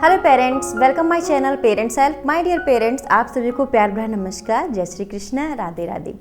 Hello parents, welcome my channel parents help. My dear parents, आप सभी को प्यार भरा नमस्कार, जय श्री कृष्ण, राधे राधे।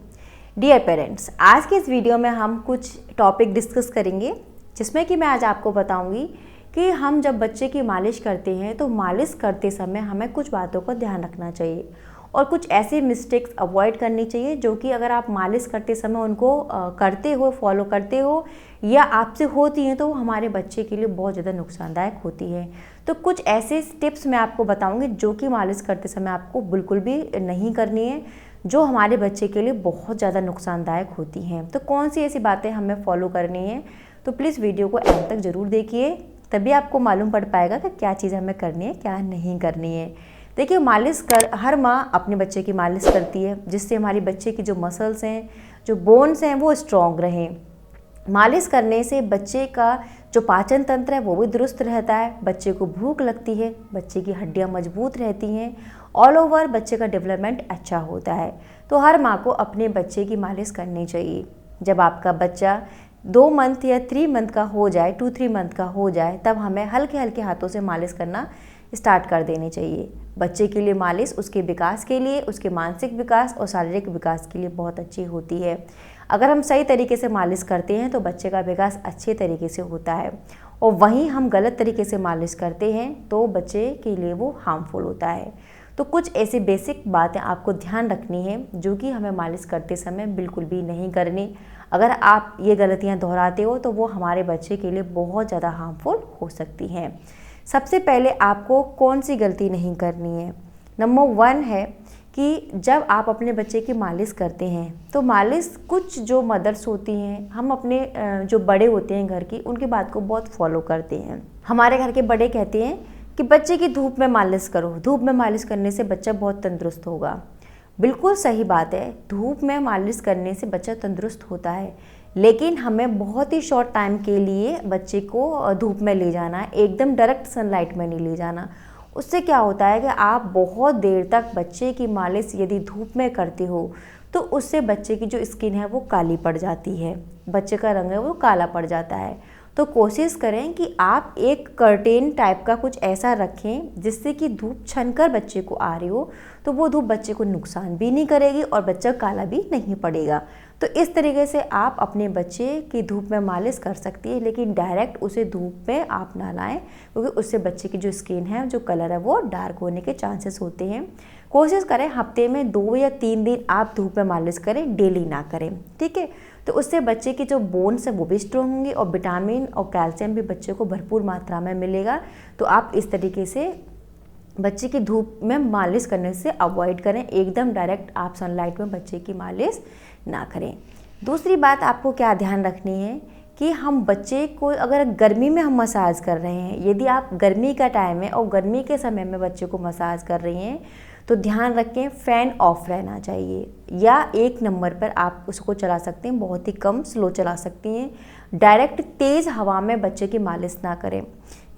डियर पेरेंट्स, आज के इस वीडियो में हम कुछ टॉपिक डिस्कस करेंगे जिसमें कि मैं आज आपको बताऊंगी कि हम जब बच्चे की मालिश करते हैं तो मालिश करते समय हमें कुछ बातों का ध्यान रखना चाहिए और कुछ ऐसे मिस्टेक्स अवॉइड करनी चाहिए जो कि अगर आप मालिश करते समय उनको करते हो, फॉलो करते हो या आपसे होती हैं तो वो हमारे बच्चे के लिए बहुत ज़्यादा नुकसानदायक होती है। तो कुछ ऐसे टिप्स मैं आपको बताऊंगी जो कि मालिश करते समय आपको बिल्कुल भी नहीं करनी है, जो हमारे बच्चे के लिए बहुत ज़्यादा नुकसानदायक होती हैं। तो कौन सी ऐसी बातें हमें फॉलो करनी है, तो प्लीज़ वीडियो को एंड तक ज़रूर देखिए, तभी आपको मालूम पड़ पाएगा कि क्या चीज़ हमें करनी है, क्या नहीं करनी है। देखिए, हर माँ अपने बच्चे की मालिश करती है जिससे हमारी बच्चे की जो मसल्स हैं, जो बोन्स हैं, वो स्ट्रॉन्ग रहें। मालिश करने से बच्चे का जो पाचन तंत्र है वो भी दुरुस्त रहता है, बच्चे को भूख लगती है, बच्चे की हड्डियां मजबूत रहती हैं, ऑल ओवर बच्चे का डेवलपमेंट अच्छा होता है। तो हर माँ को अपने बच्चे की मालिश करनी चाहिए। जब आपका बच्चा 2 मंथ या 3 मंथ का हो जाए, 2-3 मंथ का हो जाए, तब हमें हल्के हल्के हाथों से मालिश करना स्टार्ट कर देनी चाहिए। बच्चे के लिए मालिश उसके विकास के लिए, उसके मानसिक विकास और शारीरिक विकास के लिए बहुत अच्छी होती है। अगर हम सही तरीके से मालिश करते हैं तो बच्चे का विकास अच्छे तरीके से होता है, और वहीं हम गलत तरीके से मालिश करते हैं तो बच्चे के लिए वो हार्मफुल होता है। तो कुछ ऐसी बेसिक बातें आपको ध्यान रखनी है जो कि हमें मालिश करते समय बिल्कुल भी नहीं करनी। अगर आप ये गलतियाँ दोहराते हो तो वो हमारे बच्चे के लिए बहुत ज़्यादा हार्मफुल हो सकती हैं। सबसे पहले आपको कौन सी गलती नहीं करनी है? नंबर 1 है कि जब आप अपने बच्चे की मालिश करते हैं तो मालिश, कुछ जो मदर्स होती हैं, हम अपने जो बड़े होते हैं घर की, उनकी बात को बहुत फॉलो करते हैं। हमारे घर के बड़े कहते हैं कि बच्चे की धूप में मालिश करो, धूप में मालिश करने से बच्चा बहुत तंदुरुस्त होगा। बिल्कुल सही बात है, धूप में मालिश करने से बच्चा तंदुरुस्त होता है, लेकिन हमें बहुत ही शॉर्ट टाइम के लिए बच्चे को धूप में ले जाना है, एकदम डायरेक्ट सनलाइट में नहीं ले जाना। उससे क्या होता है कि आप बहुत देर तक बच्चे की मालिश यदि धूप में करते हो तो उससे बच्चे की जो स्किन है वो काली पड़ जाती है, बच्चे का रंग है वो काला पड़ जाता है। तो कोशिश करें कि आप एक कर्टेन टाइप का कुछ ऐसा रखें जिससे कि धूप छनकर बच्चे को आ रही हो तो वो धूप बच्चे को नुकसान भी नहीं करेगी और बच्चा काला भी नहीं पड़ेगा। तो इस तरीके से आप अपने बच्चे की धूप में मालिश कर सकती है, लेकिन डायरेक्ट उसे धूप में आप ना लाएं, क्योंकि उससे बच्चे की जो स्किन है, जो कलर है, वो डार्क होने के चांसेस होते हैं। कोशिश करें हफ्ते में 2 या 3 दिन आप धूप में मालिश करें, डेली ना करें, ठीक है। तो उससे बच्चे की जो बोन्स है वो भी स्ट्रॉन्ग होंगे और विटामिन और कैल्शियम भी बच्चे को भरपूर मात्रा में मिलेगा। तो आप इस तरीके से बच्चे की धूप में मालिश करने से अवॉइड करें, एकदम डायरेक्ट आप सनलाइट में बच्चे की मालिश ना करें। दूसरी बात आपको क्या ध्यान रखनी है कि हम बच्चे को, अगर गर्मी में हम मसाज कर रहे हैं, यदि आप गर्मी का टाइम है और गर्मी के समय में बच्चे को मसाज कर रही हैं तो ध्यान रखें फ़ैन ऑफ रहना चाहिए, या 1 नंबर पर आप उसको चला सकते हैं, बहुत ही कम स्लो चला सकती हैं। डायरेक्ट तेज़ हवा में बच्चे की मालिश ना करें।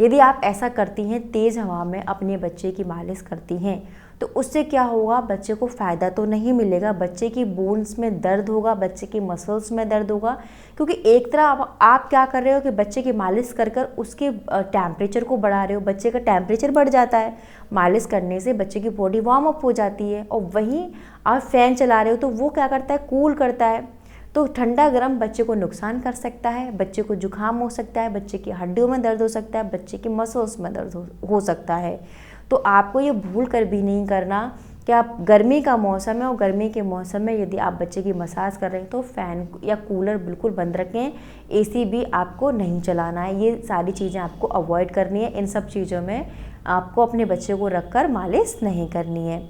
यदि आप ऐसा करती हैं, तेज़ हवा में अपने बच्चे की मालिश करती हैं, तो उससे क्या होगा, बच्चे को फ़ायदा तो नहीं मिलेगा, बच्चे की बोन्स में दर्द होगा, बच्चे की मसल्स में दर्द होगा, क्योंकि एक तरह आप क्या कर रहे हो कि बच्चे की मालिश कर कर उसके टेम्परेचर को बढ़ा रहे हो। बच्चे का टेम्परेचर बढ़ जाता है, मालिश करने से बच्चे की बॉडी वार्म अप हो जाती है, और वहीं आप फ़ैन चला रहे हो तो वो क्या करता है, कूल करता है। तो ठंडा गर्म बच्चे को नुकसान कर सकता है, बच्चे को जुकाम हो सकता है, बच्चे की हड्डियों में दर्द हो सकता है, बच्चे की मसल्स में दर्द हो सकता है। तो आपको ये भूल कर भी नहीं करना कि आप, गर्मी का मौसम है और गर्मी के मौसम में यदि आप बच्चे की मसाज कर रहे हैं तो फ़ैन या कूलर बिल्कुल बंद रखें, एसी भी आपको नहीं चलाना है। ये सारी चीज़ें आपको अवॉइड करनी है। इन सब चीज़ों में आपको अपने बच्चे को रखकर मालिश नहीं करनी है।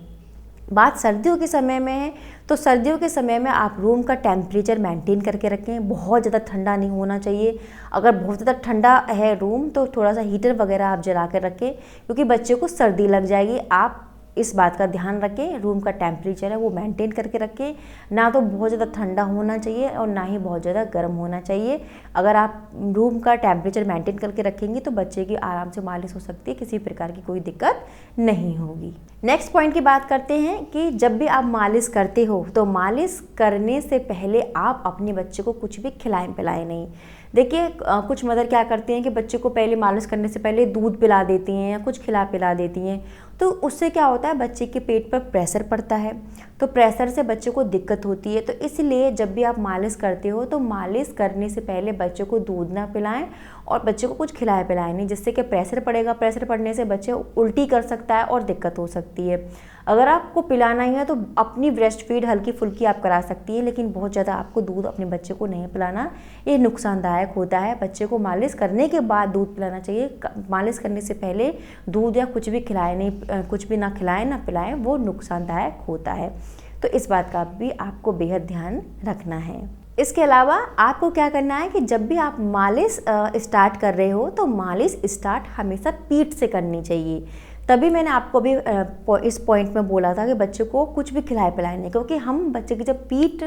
बात सर्दियों के समय में है, तो सर्दियों के समय में आप रूम का टेम्परेचर मेंटेन करके रखें, बहुत ज़्यादा ठंडा नहीं होना चाहिए। अगर बहुत ज़्यादा ठंडा है रूम तो थोड़ा सा हीटर वगैरह आप जला कर रखें, क्योंकि बच्चे को सर्दी लग जाएगी। आप इस बात का ध्यान रखें, रूम का टेम्परेचर है वो मेंटेन करके रखें, ना तो बहुत ज़्यादा ठंडा होना चाहिए और ना ही बहुत ज़्यादा गर्म होना चाहिए। अगर आप रूम का टेम्परेचर मेंटेन करके रखेंगी तो बच्चे की आराम से मालिश हो सकती है, किसी प्रकार की कोई दिक्कत नहीं होगी। नेक्स्ट पॉइंट की बात करते हैं कि जब भी आप मालिश करते हो तो मालिश करने से पहले आप अपने बच्चे को कुछ भी खिलाएं पिलाएं नहीं। देखिए कुछ मदर क्या करती हैं कि बच्चे को पहले मालिश करने से पहले दूध पिला देती हैं या कुछ खिला पिला देती हैं, तो उससे क्या होता है बच्चे के पेट पर प्रेशर पड़ता है, तो प्रेशर से बच्चे को दिक्कत होती है। तो इसलिए जब भी आप मालिश करते हो तो मालिश करने से पहले बच्चे को दूध ना पिलाएं और बच्चे को कुछ खिलाए पिलाएं नहीं, जिससे कि प्रेशर पड़ेगा। प्रेशर पड़ने से बच्चे उल्टी कर सकता है और दिक्कत हो सकती है। अगर आपको पिलाना ही है तो अपनी ब्रेस्ट फीड हल्की फुल्की आप करा सकती है, लेकिन बहुत ज़्यादा आपको दूध अपने बच्चे को नहीं पिलाना, ये नुकसानदायक होता है। बच्चे को मालिश करने के बाद दूध पिलाना चाहिए। मालिश करने से पहले दूध या कुछ भी खिलाए नहीं, कुछ भी ना खिलाएं ना पिलाएं, वो नुकसानदायक होता है। तो इस बात का भी आपको बेहद ध्यान रखना है। इसके अलावा आपको क्या करना है कि जब भी आप मालिश स्टार्ट कर रहे हो तो मालिश स्टार्ट हमेशा पीठ से करनी चाहिए। तभी मैंने आपको भी इस पॉइंट में बोला था कि बच्चे को कुछ भी खिलाए पिलाए नहीं, क्योंकि हम बच्चे की जब पीठ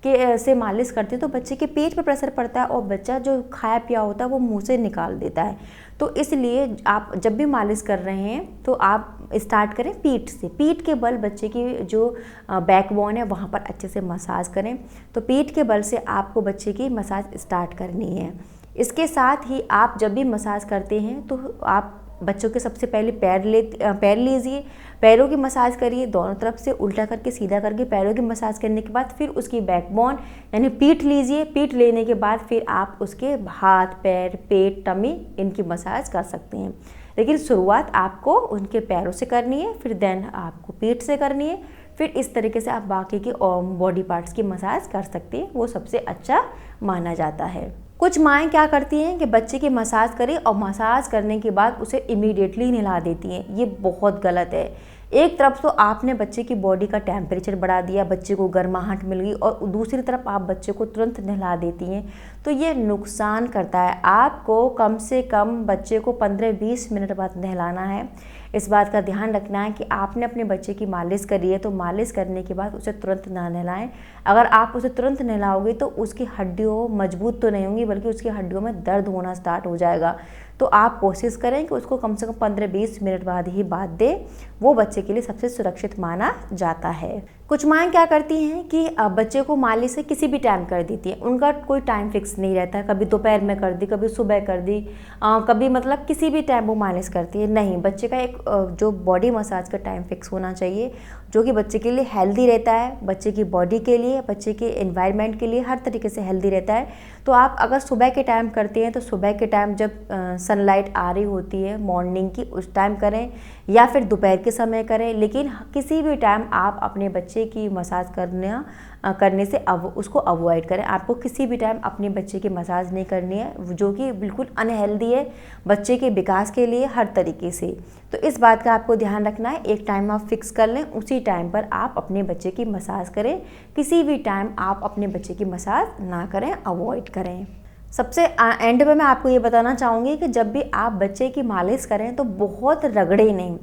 के से मालिश करते हैं तो बच्चे के पेट पर प्रेशर पड़ता है और बच्चा जो खाया पिया होता है वो मुंह से निकाल देता है। तो इसलिए आप जब भी मालिश कर रहे हैं तो आप स्टार्ट करें पीठ से। पीठ के बल बच्चे की जो बैकबोन है वहाँ पर अच्छे से मसाज करें। तो पीठ के बल से आपको बच्चे की मसाज स्टार्ट करनी है। इसके साथ ही आप जब भी मसाज करते हैं तो आप बच्चों के सबसे पहले पैर लीजिए, पैरों की मसाज करिए, दोनों तरफ से उल्टा करके सीधा करके पैरों की मसाज करने के बाद फिर उसकी बैकबोन यानी पीठ लीजिए। पीठ लेने के बाद फिर आप उसके हाथ, पैर, पेट, टमी इनकी मसाज कर सकते हैं, लेकिन शुरुआत आपको उनके पैरों से करनी है, फिर देन आपको पीठ से करनी है, फिर इस तरीके से आप बाकी के बॉडी पार्ट्स की मसाज कर सकते हैं। वो सबसे अच्छा माना जाता है। कुछ माएँ क्या करती हैं कि बच्चे की मसाज करें और मसाज करने के बाद उसे इमीडिएटली नहला देती हैं। ये बहुत गलत है। एक तरफ तो आपने बच्चे की बॉडी का टेम्परेचर बढ़ा दिया, बच्चे को गर्माहट मिल गई, और दूसरी तरफ आप बच्चे को तुरंत नहला देती हैं, तो ये नुकसान करता है। आपको कम से कम बच्चे को 15-20 मिनट बाद नहलाना है। इस बात का ध्यान रखना है कि आपने अपने बच्चे की मालिश करी है तो मालिश करने के बाद उसे तुरंत ना नहलाएं। अगर आप उसे तुरंत नहलाओगे तो उसकी हड्डियों मजबूत तो नहीं होंगी, बल्कि उसकी हड्डियों में दर्द होना स्टार्ट हो जाएगा। तो आप कोशिश करें कि उसको कम से कम 15-20 मिनट बाद ही बात दें। वो बच्चे के लिए सबसे सुरक्षित माना जाता है। कुछ माएँ क्या करती हैं कि बच्चे को मालिश से किसी भी टाइम कर देती है। उनका कोई टाइम फिक्स नहीं रहता, कभी दोपहर में कर दी, कभी सुबह कर दी, कभी मतलब किसी भी टाइम वो मालिश करती है। नहीं, बच्चे का एक जो बॉडी मसाज का टाइम फिक्स होना चाहिए, जो कि बच्चे के लिए हेल्दी रहता है, बच्चे की बॉडी के लिए, बच्चे के एनवायरनमेंट के लिए हर तरीके से हेल्दी रहता है। तो आप अगर सुबह के टाइम करते हैं तो सुबह के टाइम जब सनलाइट आ रही होती है मॉर्निंग की, उस टाइम करें, या फिर दोपहर के समय करें, लेकिन किसी भी टाइम आप अपने बच्चे की मसाज करने से उसको अवॉइड करें। आपको किसी भी टाइम अपने बच्चे की मसाज नहीं करनी है, जो कि बिल्कुल अनहेल्दी है बच्चे के विकास के लिए हर तरीके से। तो इस बात का आपको ध्यान रखना है। एक टाइम आप फिक्स कर लें, उसी टाइम पर आप अपने बच्चे की मसाज करें। किसी भी टाइम आप अपने बच्चे की मसाज ना करें, अवॉइड करें। सबसे एंड में मैं आपको ये बताना चाहूँगी कि जब भी आप बच्चे की मालिश करें तो बहुत रगड़े नहीं।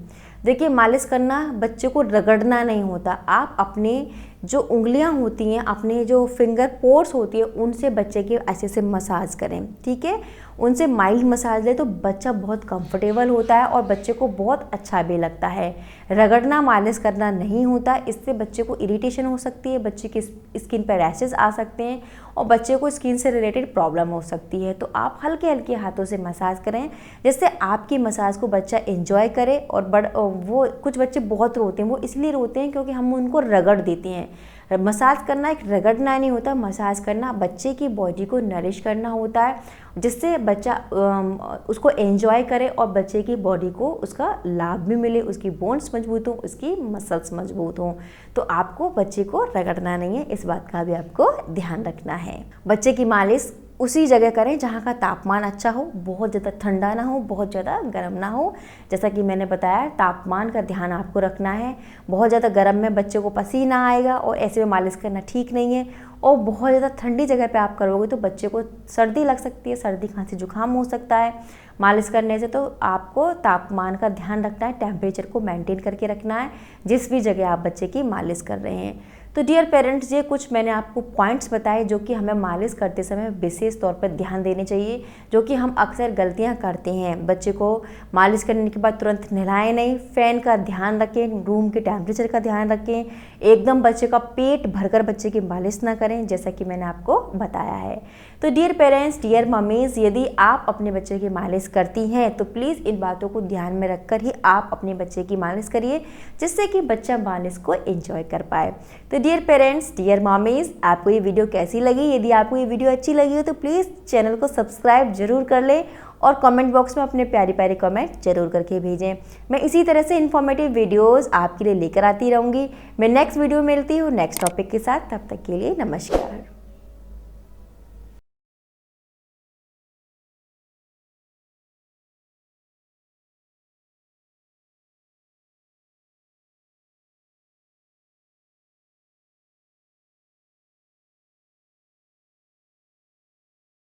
देखिए, मालिश करना बच्चे को रगड़ना नहीं होता। आप अपने जो उंगलियां होती हैं, अपने जो फिंगर पोर्स होती है, उनसे बच्चे के ऐसे से मसाज करें, ठीक है। उनसे माइल्ड मसाज ले तो बच्चा बहुत कंफर्टेबल होता है और बच्चे को बहुत अच्छा भी लगता है। रगड़ना, मालिश करना नहीं होता। इससे बच्चे को इरिटेशन हो सकती है, बच्चे की स्किन पर रैशेस आ सकते हैं और बच्चे को स्किन से रिलेटेड प्रॉब्लम हो सकती है। तो आप हल्के हल्के हाथों से मसाज करें, जिससे आपकी मसाज को बच्चा एंजॉय करे। और वो कुछ बच्चे बहुत रोते हैं, वो इसलिए रोते हैं क्योंकि हम उनको रगड़ देते हैं। मसाज करना एक रगड़ना नहीं होता, मसाज करना बच्चे की बॉडी को नरिश करना होता है, जिससे बच्चा उसको एंजॉय करे और बच्चे की बॉडी को उसका लाभ भी मिले, उसकी बोन्स मजबूत हो, उसकी मसल्स मजबूत हो। तो आपको बच्चे को रगड़ना नहीं है, इस बात का भी आपको ध्यान रखना है। बच्चे की मालिश उसी जगह करें जहाँ का तापमान अच्छा हो, बहुत ज़्यादा ठंडा ना हो, बहुत ज़्यादा गर्म ना हो। जैसा कि मैंने बताया, तापमान का ध्यान आपको रखना है। बहुत ज़्यादा गर्म में बच्चे को पसीना आएगा और ऐसे में मालिश करना ठीक नहीं है। और बहुत ज़्यादा ठंडी जगह पे आप करोगे तो बच्चे को सर्दी लग सकती है, सर्दी खांसी जुकाम हो सकता है मालिश करने से। तो आपको तापमान का ध्यान रखना है, टेम्परेचर को मेंटेन करके रखना है जिस भी जगह आप बच्चे की मालिश कर रहे हैं। तो डियर पेरेंट्स, ये कुछ मैंने आपको पॉइंट्स बताए जो कि हमें मालिश करते समय विशेष तौर पर ध्यान देने चाहिए, जो कि हम अक्सर गलतियां करते हैं। बच्चे को मालिश करने के बाद तुरंत नहलाएं नहीं, फ़ैन का ध्यान रखें, रूम के टेम्परेचर का ध्यान रखें, एकदम बच्चे का पेट भरकर बच्चे की मालिश ना करें, जैसा कि मैंने आपको बताया है। तो डियर पेरेंट्स, डियर मम्मीज़, यदि आप अपने बच्चे की मालिश करती हैं तो प्लीज़ इन बातों को ध्यान में रखकर ही आप अपने बच्चे की मालिश करिए, जिससे कि बच्चा मालिश को एंजॉय कर पाए। तो डियर पेरेंट्स, डियर मम्मीज़, आपको ये वीडियो कैसी लगी? यदि आपको ये वीडियो अच्छी लगी हो तो प्लीज़ चैनल को सब्सक्राइब जरूर कर लें और कमेंट बॉक्स में अपने प्यारे प्यारे कमेंट जरूर करके भेजें। मैं इसी तरह से इन्फॉर्मेटिव वीडियोस आपके लिए लेकर आती रहूँगी। मैं नेक्स्ट वीडियो में मिलती हूँ नेक्स्ट टॉपिक के साथ। तब तक के लिए नमस्कार।